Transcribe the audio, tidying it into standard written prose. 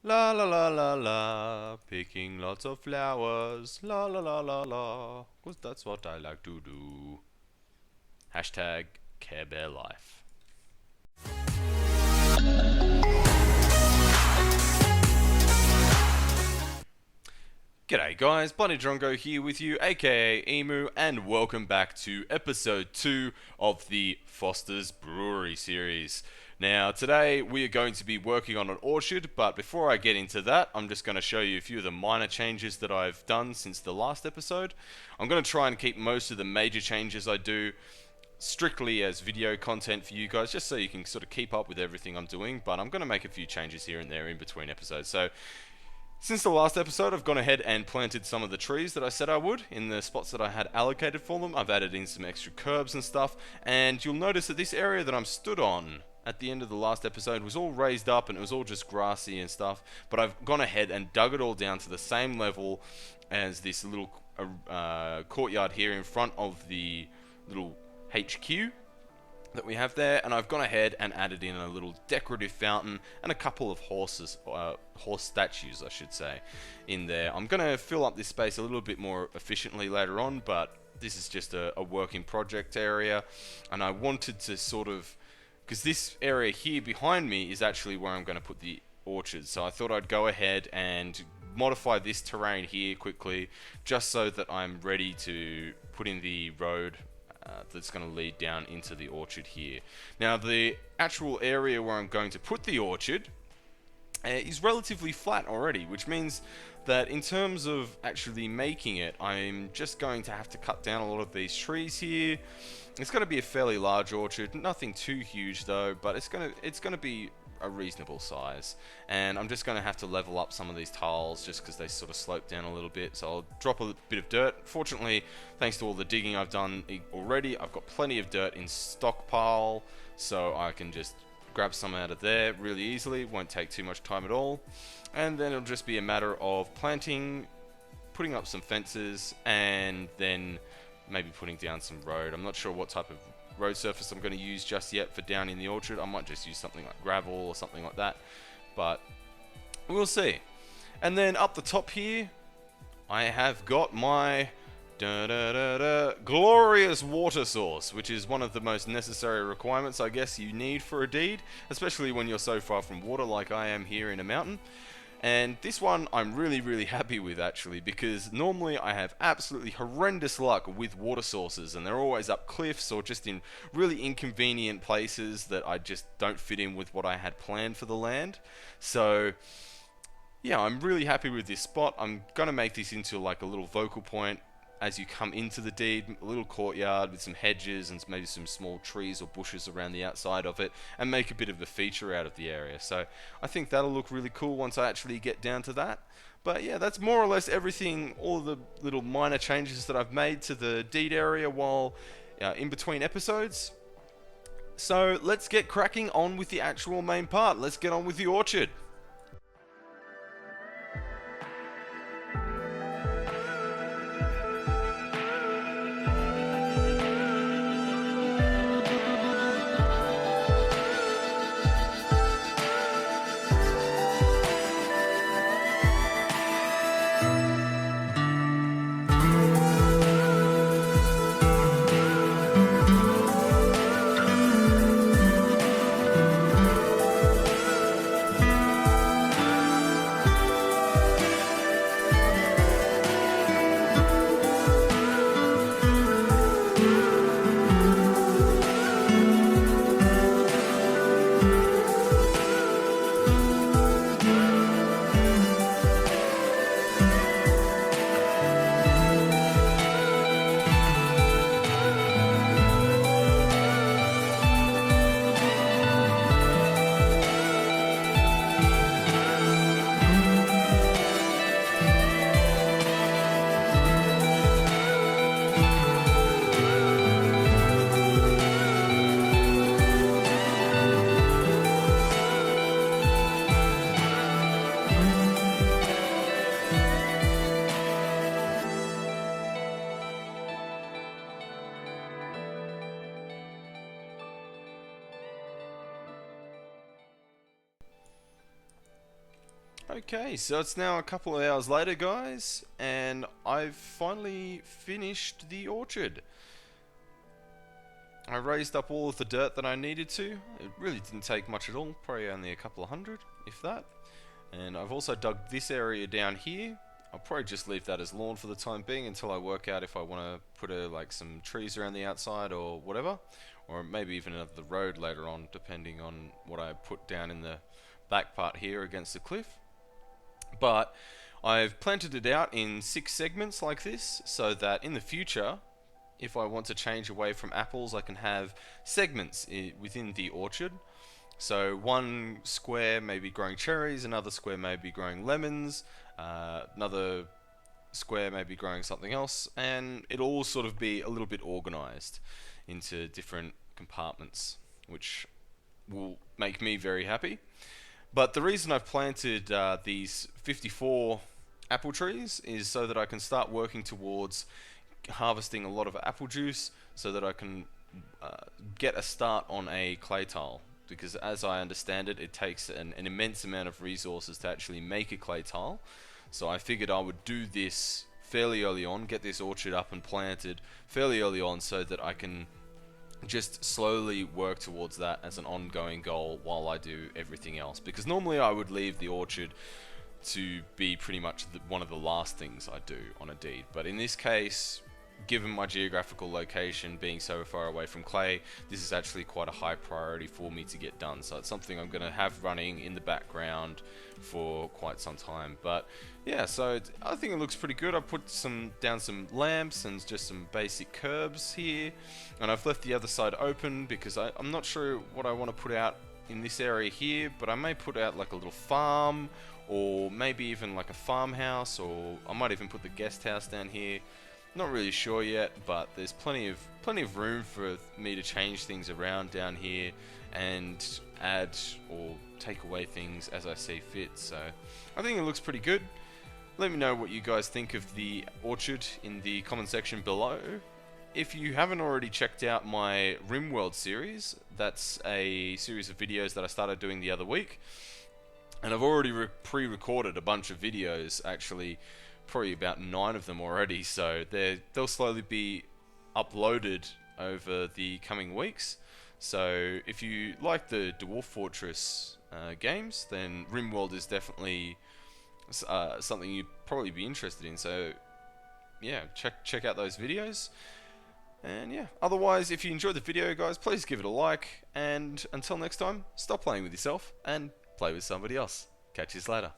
La la la la la, picking lots of flowers. La la la la la, 'cause that's what I like to do. Hashtag Care Bear Life. G'day guys, Bloody Drongo here with you, aka Emu, and welcome back to episode 2 of the Fosters Brewery series. Now, today we are going to be working on an orchard, but before I get into that, I'm just going to show you a few of the minor changes that I've done since the last episode. I'm going to try and keep most of the major changes I do strictly as video content for you guys, just so you can sort of keep up with everything I'm doing, but I'm going to make a few changes here and there in between episodes. So, since the last episode, I've gone ahead and planted some of the trees that I said I would in the spots that I had allocated for them. I've added in some extra curbs and stuff, and you'll notice that this area that I'm stood on at the end of the last episode was all raised up and it was all just grassy and stuff, but I've gone ahead and dug it all down to the same level as this little courtyard here in front of the little HQ that we have there, and I've gone ahead and added in a little decorative fountain and a couple of horse statues, I should say, in there. I'm going to fill up this space a little bit more efficiently later on, but this is just a working project area, and I wanted to sort of, because this area here behind me is actually where I'm going to put the orchard, so I thought I'd go ahead and modify this terrain here quickly, just so that I'm ready to put in the road that's going to lead down into the orchard here. Now, the actual area where I'm going to put the orchard is relatively flat already, which means that in terms of actually making it, I'm just going to have to cut down a lot of these trees here. It's going to be a fairly large orchard, nothing too huge though, but it's going to be a reasonable size, and I'm just going to have to level up some of these tiles just because they sort of slope down a little bit, so I'll drop a bit of dirt. Fortunately, thanks to all the digging I've done already, I've got plenty of dirt in stockpile, so I can just grab some out of there really easily. Won't take too much time at all, and then it'll just be a matter of planting, putting up some fences, and then maybe putting down some road. I'm not sure what type of road surface I'm going to use just yet for down in the orchard. I might just use something like gravel or something like that, but we'll see. And then up the top here, I have got my glorious water source, which is one of the most necessary requirements I guess you need for a deed, especially when you're so far from water like I am here in a mountain. And this one I'm really happy with, actually, because normally I have absolutely horrendous luck with water sources, and they're always up cliffs or just in really inconvenient places that I just don't fit in with what I had planned for the land. So yeah, I'm really happy with this spot. I'm gonna make this into like a little vocal point as you come into the deed, a little courtyard with some hedges and maybe some small trees or bushes around the outside of it, and make a bit of a feature out of the area. So I think that'll look really cool once I actually get down to that. But yeah, that's more or less everything, all the little minor changes that I've made to the deed area while in between episodes. So let's get cracking on with the actual main part. Let's get on with the orchard. Okay, so it's now a couple of hours later, guys, and I've finally finished the orchard. I raised up all of the dirt that I needed to. It really didn't take much at all, probably only a couple of hundred, if that. And I've also dug this area down here. I'll probably just leave that as lawn for the time being until I work out if I want to put like some trees around the outside or whatever, or maybe even another road later on, depending on what I put down in the back part here against the cliff. But I've planted it out in 6 segments like this, so that in the future, if I want to change away from apples, I can have segments within the orchard. So one square may be growing cherries, another square may be growing lemons, another square may be growing something else, and it'll all sort of be a little bit organized into different compartments, which will make me very happy. But the reason I've planted these 54 apple trees is so that I can start working towards harvesting a lot of apple juice so that I can get a start on a clay tile. Because as I understand it, it takes an immense amount of resources to actually make a clay tile. So I figured I would do this fairly early on, get this orchard up and planted fairly early on so that I can just slowly work towards that as an ongoing goal while I do everything else. Because normally I would leave the orchard to be pretty much one of the last things I do on a deed. But in this case, given my geographical location being so far away from clay, this is actually quite a high priority for me to get done. So it's something I'm going to have running in the background for quite some time. But yeah, so I think it looks pretty good. I put down some lamps and just some basic curbs here, and I've left the other side open because I'm not sure what I want to put out in this area here, but I may put out like a little farm, or maybe even like a farmhouse, or I might even put the guest house down here. Not really sure yet, but there's plenty of room for me to change things around down here and add or take away things as I see fit. So I think it looks pretty good. Let me know what you guys think of the orchard in the comment section below. If you haven't already checked out my RimWorld series, that's a series of videos that I started doing the other week, and I've already pre-recorded a bunch of videos, actually probably about 9 of them already, so they'll slowly be uploaded over the coming weeks. So if you like the Dwarf Fortress games, then RimWorld is definitely something you'd probably be interested in. So yeah, check out those videos. And yeah, otherwise, if you enjoyed the video, guys, please give it a like, and until next time, stop playing with yourself and play with somebody else. Catch you later.